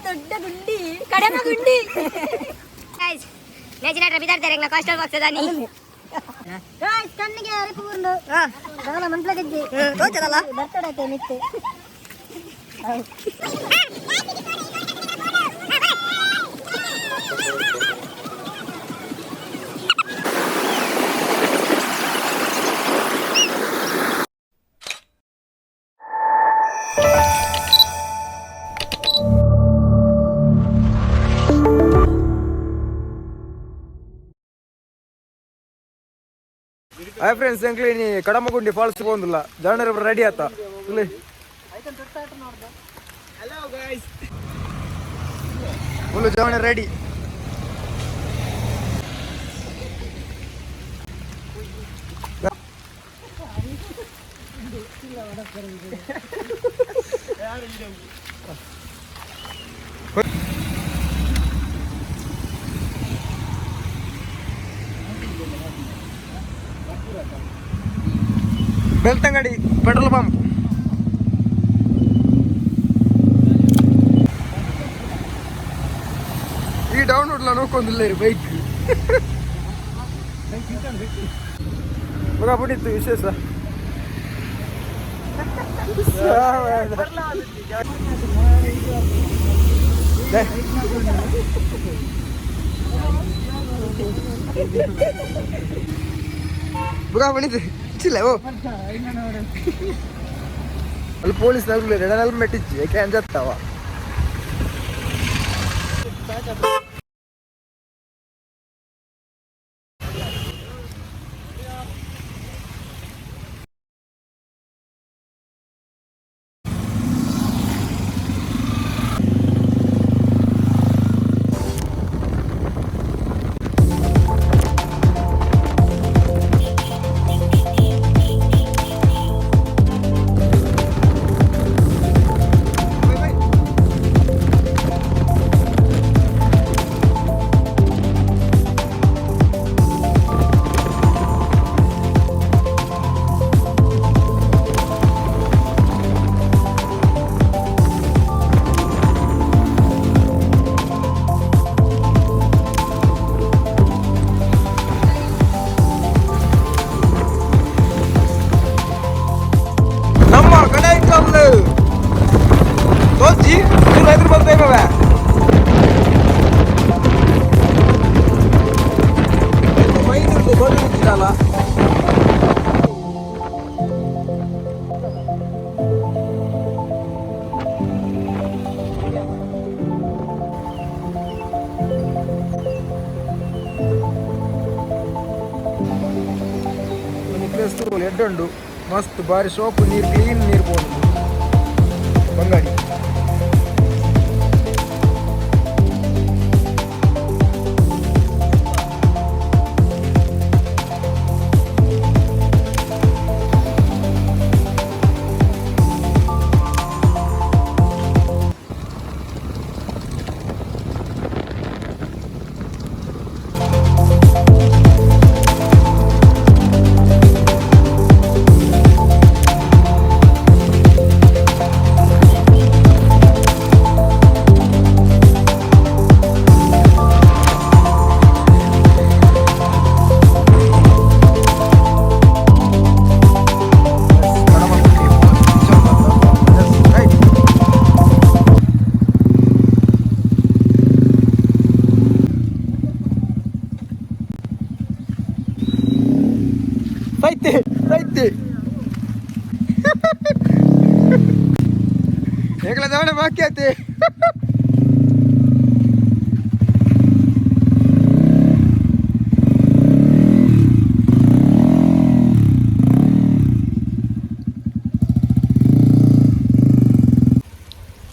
ದೊಡ್ಡ ಗುಂಡಿ ಕಡಮಗುಂಡಿ ಗೈಸ್ ನೆಜಿನ ಬಿದಾಡ್ತಾರೆ ಈಗ ಕಾಸ್ಟಲ್ ಬಾಕ್ಸ್ ಅದಾನಿ ಗೈಸ್ ಕಣ್ಣಿಗೆ ಅರಿಪು ಬಂದು ಬಗಲ ಮಂಟ್ಲ ಗೆಜ್ಜೆ ತೋಚದಲ್ಲ ಬರ್ತಡಕ್ಕೆ ಮಿತ್ತೆ ಹಾಯ್ ಫ್ರೆಂಡ್ಸ್ ಎಂಕ್ಲಿ ಕಡಮಗುಂಡಿ ಫಾಲ್ಸ್ ಬಂದಿಲ್ಲ ಜಾಣರ ರೆಡಿ ಆತ ಫುಲ್ ಜಾಣ ರೆಡಿ ಬೆಳ್ತಂಗಡಿ ಪೆಟ್ರೋಲ್ ಪಂಪ್ ಈ ಡೌನ್ಲೋಡ್ ನೋಡ್ಕೊಂಡಿಲ್ಲ ಬೈಕ್ ಮಗ ಬಿಟ್ಟಿತ್ತು ವಿಶೇಷ ಮಗ ಬಿಟ್ಟಿತ್ತು ഇല്ല ഓ അത് പോലീസ് നൽകില്ല രണ്ടാലും മെട്ടിച്ച് അഞ്ചത്താവാ ಎಡ್ಡುಂಡು ಮಸ್ತ್ ಬಾರಿ ಸೋಪು ನೀರು ಕ್ಲೀನ್ ನೀರು പോകുന്നു ಬಂಗಾಡಿ एकला जावणे बाकी आते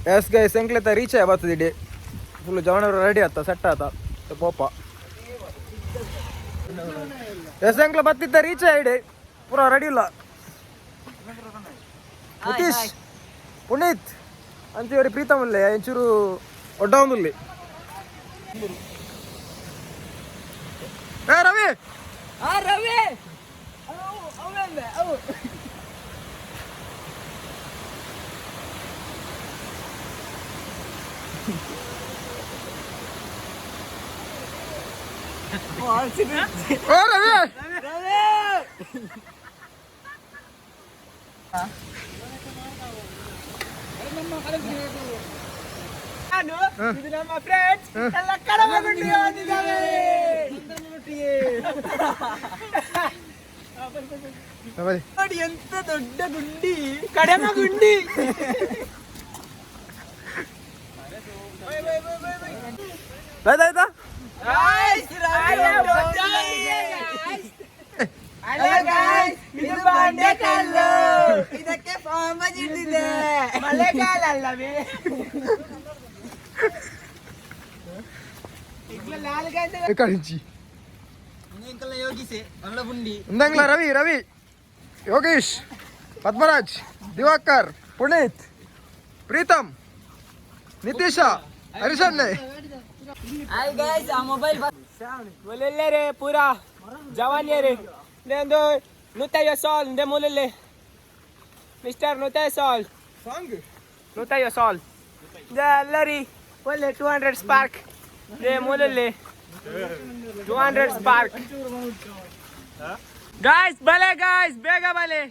ಎಸ್ ಗೈಸ್ ಎಂಕ್ಲೆತ ರೀಚ್ ಆಗಿ ಬರ್ತದೆ ಫುಲ್ ಜವನವರು ರೆಡಿ ಆತ ಸೆಟ್ ಆತ ಪೋಪ ಎಸ್ ಎಂಕ್ಲ ಬತ್ತಿದ್ದ ರೀಚ್ ಆಯಿಡೆ ಪೂರ ರೆಡಿ ಇಲ್ಲ ನಿತೀಶ್ ಪುನೀತ್ ಅಂತೀವ್ರಿ ಪ್ರೀತಮಲ್ಲೇ ಒಂಚೂರು ಒಡ್ಡೊಂದಿಲ್ಲಿ ರವಿ ರವಿ ಓ ರವಿ ಇದು ನಮ್ಮ ಫ್ರೆಂಡ್ಸ್ ಎಲ್ಲ ಕಡಮಗುಂಡಿ ಹೋಗಿದ್ದಾರೆ. ನೋಡಿ ಎಂತ ದೊಡ್ಡ ಗುಂಡಿ, ಕಡಮಗುಂಡಿ. ಆಯ್ತಾಯ್ತಾ ಇದು ಬಂಡೆಕಲ್ಲು, ಇದಕ್ಕೆ ಫಾರ್ಮಸ್ ಇಟ್ಟಿದೆ. ಮಳೆಗಾಲ ಅಲ್ಲವೇ? ಕಳಿಂಚಿ ಯೋಗಿಸಿ ಒಳ್ಳೆ ಗುಂಡಿ. ಇಂದಂಗ್ಲ ರವಿ ರವಿ ಯೋಗೇಶ್ ಪದ್ಮರಾಜ್ ದಿವಾಕರ್ ಪುನೀತ್ ಪ್ರೀತಮ್ ನಿತೀಶ ಹರಿಶಣ್ಣೆ ಮೊಲೆಲ್ಲೇ ಪೂರಾ ಜವಾನಿಯರೇ ಒಂದು 150 ಸಾಲ್ ದೆ ಮೊಲೆಲ್ಲೆ ಮಿಸ್ಟರ್ 150 ಸಾಲ್ ಸಾಂಗ್ 150 ಸಾಲ್ ದೆ ಎಲ್ಲರಿ ಒಳ್ಳೆ 200 ಸ್ಪಾರ್ಕ್ ದೆ ಮೊಲೆಲ್ಲೆ 200 ಸ್ಪಾರ್ಕ್ ಗಾಯ್ಸ್ ಬಲೆ ಗಾಯ್ಸ್ ಬೇಗ ಬಲೆ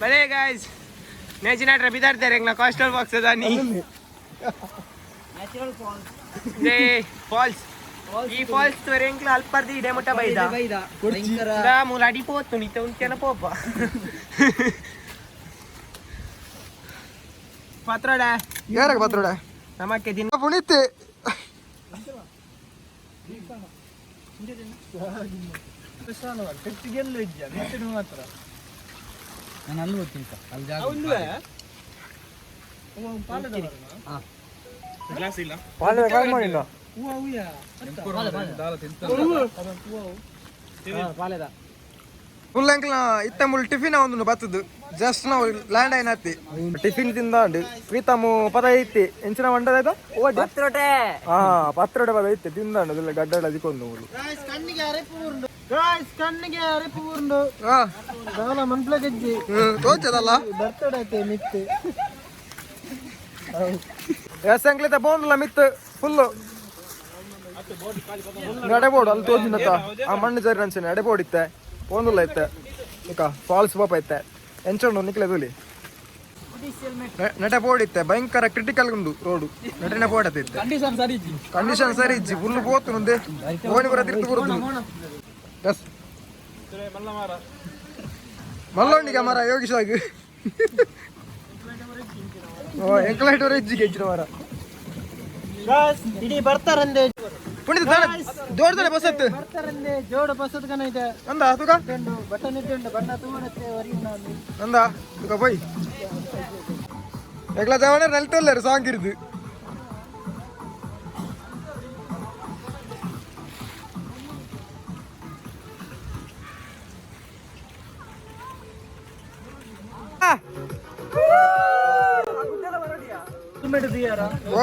ಬಲೆ ಗಾಯ್ಸ್ ನೇಚಿನಾಟ್ರ ಬಿದಾಡ್ತಾರೆ ನಾ ಕಾಸ್ಟಲ್ ಬಾಕ್ಸ್ ಅದಾನಿ ದೇ ಫಾಲ್ಸ್ ಈ ಫಾಲ್ಸ್ ತೋರೆಂಕ್ಲ ಅಲ್ಪರ್ದಿ ಇಡೆ ಮುಟ್ಟ ಬೈದ ಮುಲಾಡಿ ಪೋತು ನಿತ ಉಂಟೇನ ಪೋಪ ಪತ್ರಡ ಯಾರಾಗ ಪತ್ರೋಡ ನಮಕ್ಕೆ ದಿನ ಪುನೀತ್ ನಾನು ಅಲ್ಲಿ ಹೋಗ್ತೀನಿ ಅಲ್ಲಿ ಜಾಗ ಗ್ಲಾಸ್ ಇಲ್ಲ ಫುಲ್ ಅಂಕಲ್ ಇತ್ತ ಮುಲ್ ಟಿಫಿನ್ ಒಂದು ಬತ್ತದು ಜಸ್ಟ್ ನಾವು ಲ್ಯಾಂಡ್ ಆಯ್ನತ್ತಿ ಟಿಫಿನ್ ತಿಂದಾಂಡು ಪ್ರೀತಮು ಪದ ಐತಿ ಎಂಚಿನ ಮಂಡದಾಯ್ತು ಪತ್ರೋಟೆ ಹಾ ಪತ್ರೊಡೆ ಪದ ಐತಿ ತಿಂದಾಂಡು ಇಲ್ಲ ಗಡ್ಡಡ ಅದಕ್ಕೊಂದು ಮೂರು ಕಣ್ಣಿಗೆ ಅರೆಪು ಉಂಡು ಹಾ ದಾಲ ಮಂಟ್ಲ ಗಜ್ಜಿ ತೋಚದಲ್ಲ ಬರ್ತಡೆ ಐತೆ ಮಿತ್ತು ಎಸ್ ಅಂಕ್ಲಿತ ಬೋನ್ಲ ಮಿತ್ ಫುಲ್ಲು ಎಡೆಬೋಡು ಅಲ್ಲಿ ತೋಜಿನತ್ತ ಆ ಮಣ್ಣು ಜರಿ ಅನ್ಸೇನೆ ಎಡೆಬೋಡು ಇತ್ತೆ ಬೋನ್ಲ ಇತ್ತೆ ಈಗ ಫಾಲ್ಸ್ ಪಾಪ ಇತ್ತೆ ಎಂಚೊಂಡು ನಿಕ್ಲೆ ತುಲಿ ನಟ ಬೋರ್ಡ್ ಇತ್ತೆ ಭಯಂಕರ ಕ್ರಿಟಿಕಲ್ ಉಂಡು ರೋಡು ನಟನೆ ಬೋರ್ಡ್ ಅತ್ತಿತ್ತೆ ಕಂಡೀಷನ್ ಸರಿ ಇಜ್ಜಿ ಫುಲ್ ಬೋತು ಮುಂದೆ ಓಣಿ ಬರ ತಿರ್ತು ಬರುದು ಎಸ್ ಮಲ್ಲೊಂಡಿಗೆ ಮರ ಯೋಗಿಸಾಗಿ ಓ ಎಂಕ್ಲೈಟ್ ವರ ಇಜ್ಜಿಗೆ ಇಜ್ಜಿನ ಮರ ಇಡೀ ಬರ್ತಾರಂದೆ ಪುಣಿತ ದೊಡ್ಡ ಬಸ್ ಹತ್ತು ಬರ್ತಾರಂದೆ ಜೋಡು ಬಸದ ಕನ ಇದೆ ಅಂದ ತುಕ ಬಟನ್ ಇಟ್ಟು ಬಣ್ಣ ತೂರತ್ತೆ ವರಿಯುಂಡು ಅಂದ ತುಕ போய் ಎಗ್ಲ ತವಣ ನಲ್ತಲ್ಲರು ಸಾಂಗ್ ಇರುದು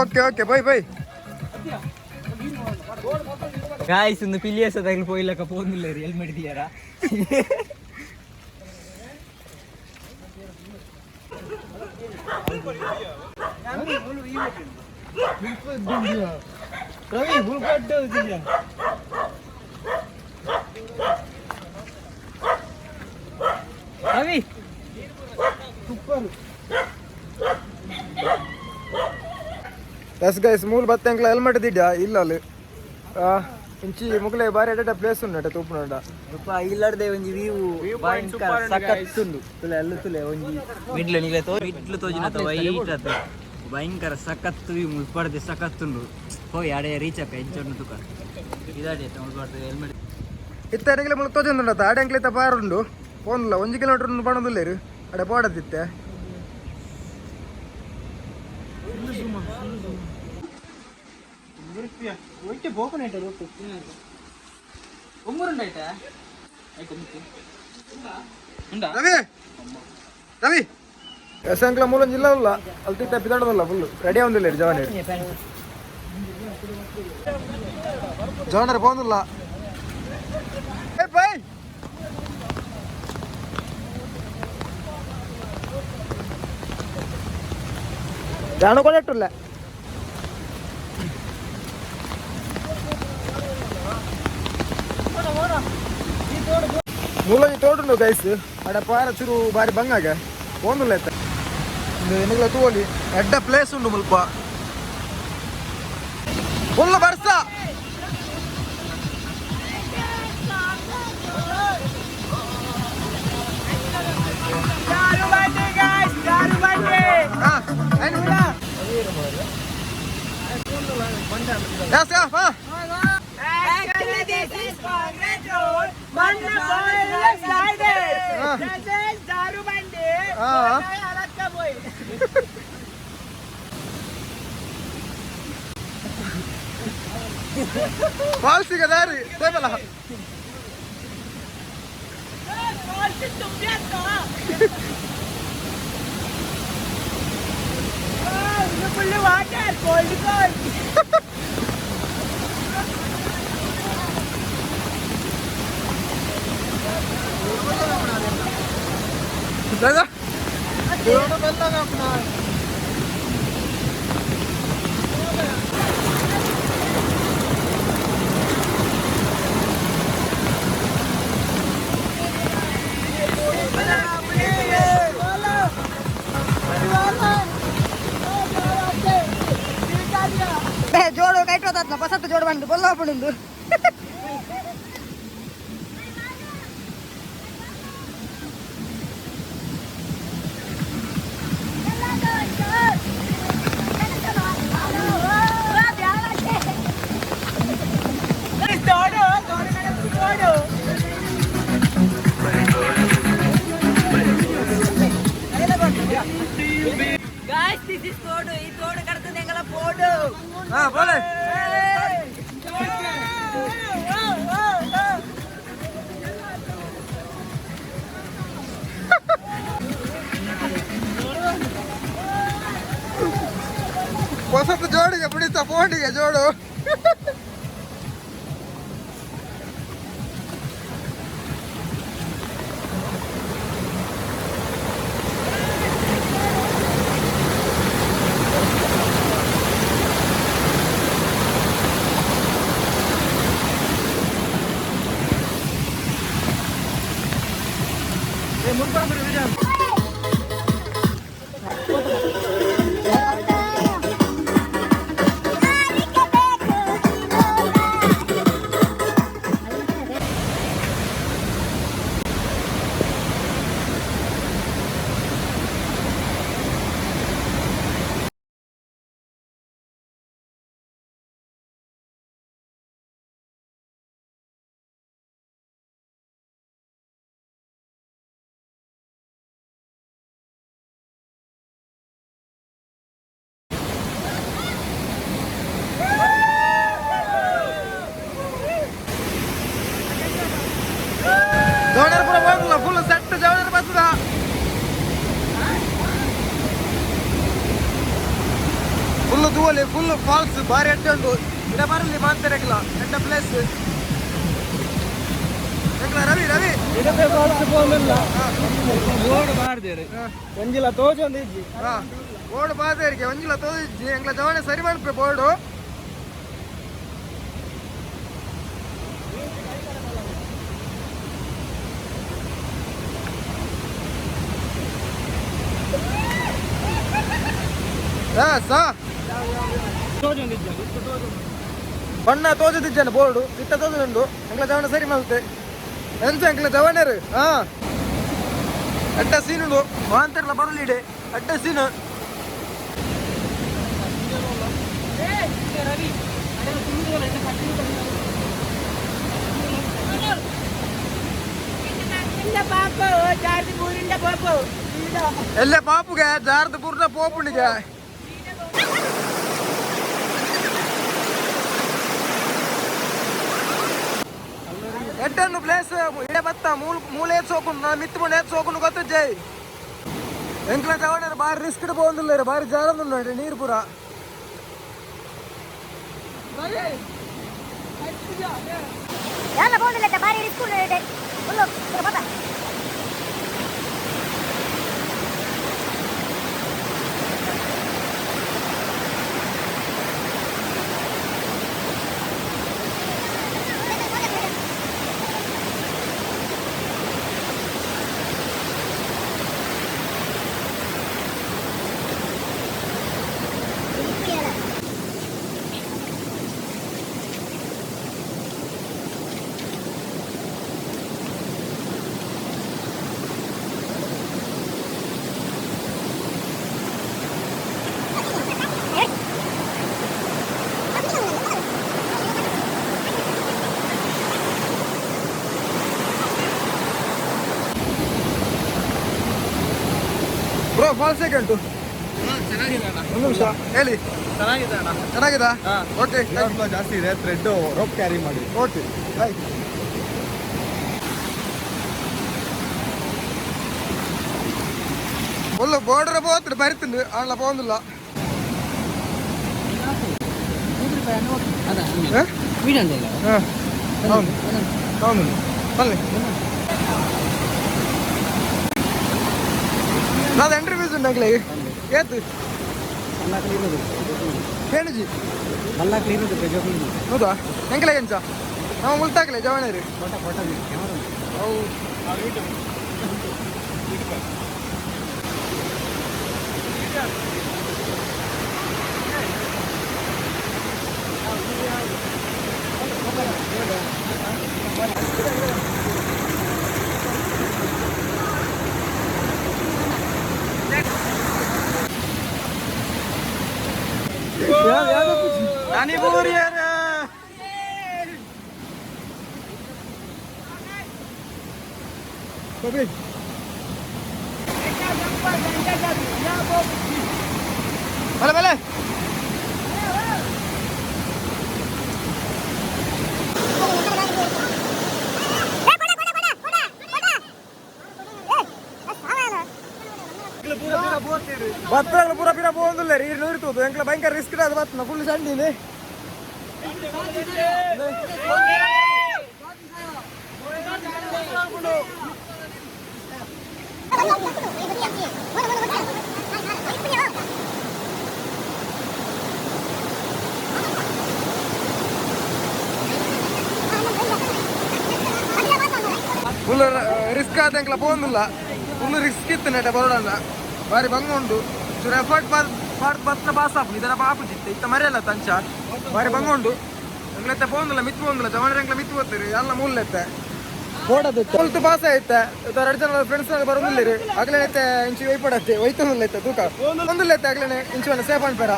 okay okay bye bye guys ഇന്ന് പില്ലിയസ് അതെങ്കിലും പോയില്ലൊക്കെ പോകുന്നില്ല ഹെൽമെറ്റ് തീയാറാ ರವಿ ಬುಲ್ಗಡ್ಡ ರವಿ ಸೂಪರ್ ಎಸ್ ಗೈಸ್ ಮೂಲ ಬತ್ತಂಕ್ಲ ಹೆಲ್ಮೆಟ್ ದಿಡ್ಡ ಇಲ್ಲ ಅಲ್ಲಿ ಇಂಚಿ ಮುಗ್ಲೆ ಬಾರಿ ಎಡ್ಡ ಪ್ಲೇಸ್ ಉಂಡ ತೂಪುನಂಡ ಇಲ್ಲಡೆ ಒಂಜಿ ವ್ಯೂ ಭಯಂಕರ ಸಖತ್ತುಂಡು ತುಲೆ ಎಲ್ಲ ತುಲೆ ಒಂಜಿ ಮಿಡ್ಲು ನಿಲೆ ಮಿಡ್ಲು ತೋಜಿನತ ವೈಟ್ ಅದ ಭಯಂಕರ ಸಖತ್ತು ವ್ಯೂ ಮುಲ್ಪಡ್ದೆ ಸಖತ್ತುಂಡು ಹೋಯ್ ಅಡೆ ರೀಚ್ ಅಪ್ಪ ಎಂಚೊಂಡು ತುಕ ಇದಾಡಿ ಮುಲ್ಪಡ್ದೆ ಹೆಲ್ಮೆಟ್ ಇತ್ತನಿಗೆ ಮುಳ ತೋಜಂದುಂಡ ಆಡಂಕ್ಲಿತ ಬಾರುಂಡು ಪೋನ್ಲ 1 ಕಿಲೋಮೀಟರ್ ಬಣದುಲ್ಲೇರು ಅಡೆ ಬೋಡದಿತ್ತೆ ರವಿ ರವಿ ಎಸಂಕ್ಲ ಮೂಲ ಜಿಲ್ಲ ಅಲ್ಲ ಅಲ್ಲಿ ತಪ್ಪಿದಾಡದಲ್ಲ ಫುಲ್ ರೆಡಿ ಆಗುದಿಲ್ಲ ಜವಾನಿ ಜವಾನರ പോകുന്നില്ല ಬೈ ಜಾಣ ಕೊಟ್ಟಿಲ್ಲ ಮೂಲಗಿ ತೋಟುಂಡು ಗೈಸ್ ಅಡ ಪಾರ ಚೂರು ಬಾರಿ ಬಂಗಾಗ ಒಂದುಲ್ಲ ಆಯ್ತ ನಿಗಲ ತೋಲಿ ಎಡ್ಡ ಪ್ಲೇಸ್ ಉಂಡು ಮುಲ್ಪ ಫುಲ್ ಬರ್ಸ ಫಾಲ್ಸಿಗೆ ದಾರಿ ಸೇಬಲ್ಲ ವಾಟರ್ ಕೋಲ್ಡ್ ಕೋಲ್ಡ್ दादा दोनों बल्ला का अपना जोड़ो काट होतात ना पसत जोड बांधू बोललो आपण Guys, this is photo. This photo करते देंगे photo. हाँ बोले पसंद जोड़ी अपनी सपोर्ट है जोड़ो जवळर पुरा बांधला फुल सेट जवळर बसला फुल दुवले फुल ಫಾಲ್ಸ್ ಬಾರಿ ಎಡ್ಡುಂಡು ಇಡ ಬರಲಿ ಮಾಂತರ ಎಕ್ಲ ಎಡ್ಡ ಪ್ಲೇಸ್ ಎಕ್ಲ ರವಿ ರವಿ Didupe falls போகல ರೋಡ್ ಬಾರ್ದೇರೆ ಒಂಜಿಲ ತೋಜೊಂದಿಜ್ಜಿ ಹಾ ಬೋರ್ಡ್ ಬಾದೇರಿಗೆ ಒಂಜಿಲ ತೋದಿಜ್ಜಿ ಎಂಗ್ಲ ಜವನೆ ಸರಿ ಮಾಡ್ಪೆ ಬೋರ್ಡು ಸಾ ಬಣ್ಣ ತೋಜದಿದ್ದಾನೆ ಬೋರ್ಡು ಇತ್ತ ತೋಜುಂಡು ಎಂಗ್ಲ ಜವನ ಸರಿ ಮಲ್ತೆ ಎಂತ ಎಂಗ್ಲ ಜವನರು ಹಾ ಅಡ್ಡ ಸೀನುಂಡು ವಾಂತರ್ಲ ಬರಲಿಡೆ ಅಡ್ಡ ಸೀನು ಎಲ್ಲ ಪಾಪುಗೆ ಜಾರದ ಪೂರ್ಣ ಪೋಪುಣಿಗೆ ಎಡ್ಡನ್ನು ಪ್ಲೇಸ್ ಇಡೆ ಬತ್ತ ಮೂಲೆ ಎತ್ಸೋಕೊಂಡು ನಾನು ಮಿತ್ಕೊಂಡು ಎತ್ಸೋಕೊಂಡು ಗೊತ್ತ ಜೈ ಎಂಕ್ಲ ಜವಣರು ಬಾರಿ ರಿಸ್ಕ್ ಹೋಗಿಲ್ಲ ಬಾರಿ ಜಾರದು ನೋಡಿ ನೀರು ಪೂರ ಎಲ್ಲ ಬೋಂದಿಲ್ಲ ಬಾರಿ ರಿಸ್ಕ್ ಉಂಟು ಫುಲ್ಲು ಪತ ಬ್ರೋ ಫಾಲ್ಸ್ ಹೇಗೆ ಉಂಟು? ಒಂದು ನಿಮಿಷ ಹೇಳಿ. ಚೆನ್ನಾಗಿದಾ? ಓಕೆ. ಜಾಸ್ತಿ ಇದೆ, ಥ್ರೆಡ್ ರೋಪ್ ಕ್ಯಾರಿ ಮಾಡಿ. ಓಕೆ ಆಯ್ತು. ಒಳ್ಳೆ ಬೋರ್ಡರ್ పోతుంది బరితుంది అట్లా పోందులా అవును అవును మళ్ళీ నాది ఎంట్రీ ఫీజు ఉండే ఏతు ಏನಿಜಿ ಹೌದಾ ಹೆಂಗೆ ಎಂಚ ನಾವು ಮುಲ್ತಾಕಲೆ ಜವಾನೇರಿ Ani Burier. Babi. Bale bale. ಬತ್ತಗಳು ಪೂರ ಪಿರ ಹೋಗುದಿಲ್ಲ ರೀ ನೀರು ಇರ್ತದೆ ಎಂಕ್ಲ ಭಯಂಕರ ರಿಸ್ಕ್ ಅದು ಬತ್ತ ಫುಲ್ ಸಂಡಿದೆ ಫುಲ್ ರಿಸ್ಕ್ ಆದ ಎಂಕ್ಲ ಹೋಗುದಿಲ್ಲ ಫುಲ್ ರಿಸ್ಕ್ ಇತ್ತು ನೆಟ ಬರೋಣ ಬಾರಿ ಬಂಗ ಉಂಟು ಚೂರು ಎಫರ್ಟ್ ಬತ್ತ ಪಾಸ್ ಆಪು ಇದರ ಪಾಪುಜಿತ್ತೆ ಇತ್ತ ಮರೆಯಲ್ಲ ತಂಚ ಬಾರಿ ಬಂಗ ಉಂಟು ಎಂಗ್ಲೆತ್ತ ಪೋಂದಿಲ್ಲ ಮಿತ್ತು ಪೋಂದಿಲ್ಲ ಜವಾನ ಎಂಗ್ಲ ಮಿತ್ತು ಹೋಗ್ತೀರಿ ಎಲ್ಲ ಮೂಲೆತ್ತೆ ಓಡೋದು ಫುಲ್ತು ಪಾಸ್ ಆಯ್ತೆ 2 ಜನ ಫ್ರೆಂಡ್ಸ್ ಬರೋದಿಲ್ಲ ರೀ ಆಗ್ಲೇನೈತೆ ಇಂಚು ವೈಪಡತ್ತೆ ಒಯ್ತೊಂದಿಲ್ಲ ಐತೆ ತೂಕ ಒಂದಿಲ್ಲ ಐತೆ ಆಗ್ಲೇನೆ ಇಂಚು ಸೇಫ್ ಅನ್ಪೇರ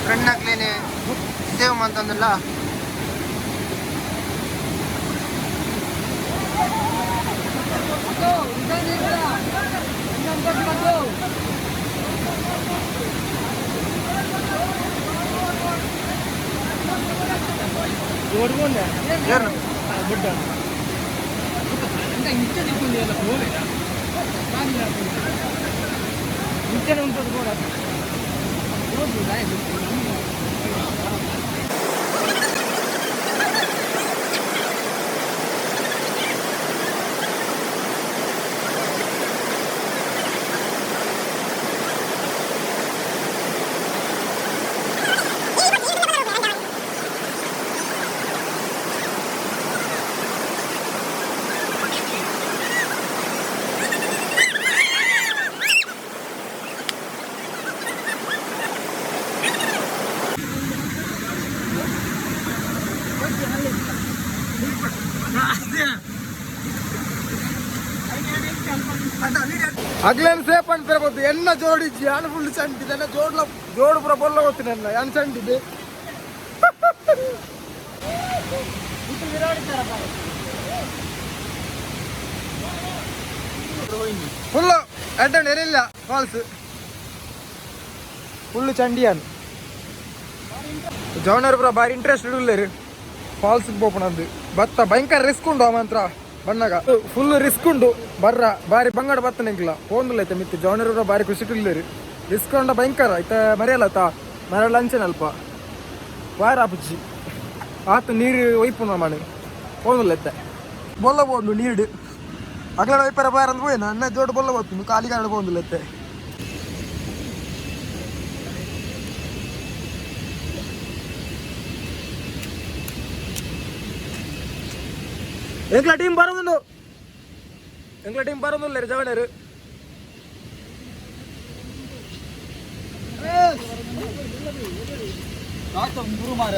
ಫ್ರೆಂಡ್ ಆಗ್ಲೇನೆ ಸೇವ್ ಅಂತಂದಿಲ್ಲ అగ్లేని సేపు అని పెరగొద్దు ఎన్న జోడిచ్చి అని ఫుల్ చంటిది అన్న జోడు పుర బొల్ల వస్తుంది అన్న ఎంత చంటిది ఫుల్ అంటే నేనిಲ್ಲ ఫాల్స్ ఫుల్ చండి అని ಜವನರು ಪುರ ಬಾರಿ ಇಂಟ್ರೆಸ್ಟೆಡ್ ಉಳ್ಳೇರು ಫಾಲ್ಸ್ಗೆ ಪೋಪನಂದು ಬತ್ತ ಭಯಂಕರ ರಿಸ್ಕ್ ಉಂಡು ಅವಂತ್ರ ಬಣ್ಣಗ ಫುಲ್ ರಿಸ್ಕ್ ಉಂಡು ಬರ್ರ ಬಾರಿ ಬಂಗಡ ಬತ್ತ ನಿಂಕ್ಲ ಪೋಂದಿಲ್ಲ ಐತೆ ಮಿತ್ತು ಜವನರು ಪುರ ಬಾರಿ ಖುಷಿ ಇಳ್ಳೇರು ರಿಸ್ಕ್ ಉಂಡ ಭಯಂಕರ ಐತೆ ಮರೆಯಲ್ಲತ್ತ ಮರಳ ಅಂಚನಲ್ಪ ವಾರ ಆಪುಚ್ಚಿ ಆತು ನೀರು ಒಯ್ಪುನ ಮನೆ ಪೋಂದಿಲ್ಲ ಐತೆ ಬೊಲ್ಲ ಪೋಂಡು ನೀರು ಅಗ್ಲ ವೈಪರ ಬಾರಂದು ಹೋಯ್ ನನ್ನ ಜೋಡು ಬೊಲ್ಲ ಹೋಗ್ತೀನಿ ಖಾಲಿ ಕಾರಣ ಹೋಗಿಲ್ಲತ್ತೆ ಎಂಕ್ಲ ಟೀಮ್ ಬರೋದು ಎಂಕ್ಲ ಟೀಮ್ ಬರೋದಿಲ್ಲ ಜವನರು ಗುರು ಮಾರ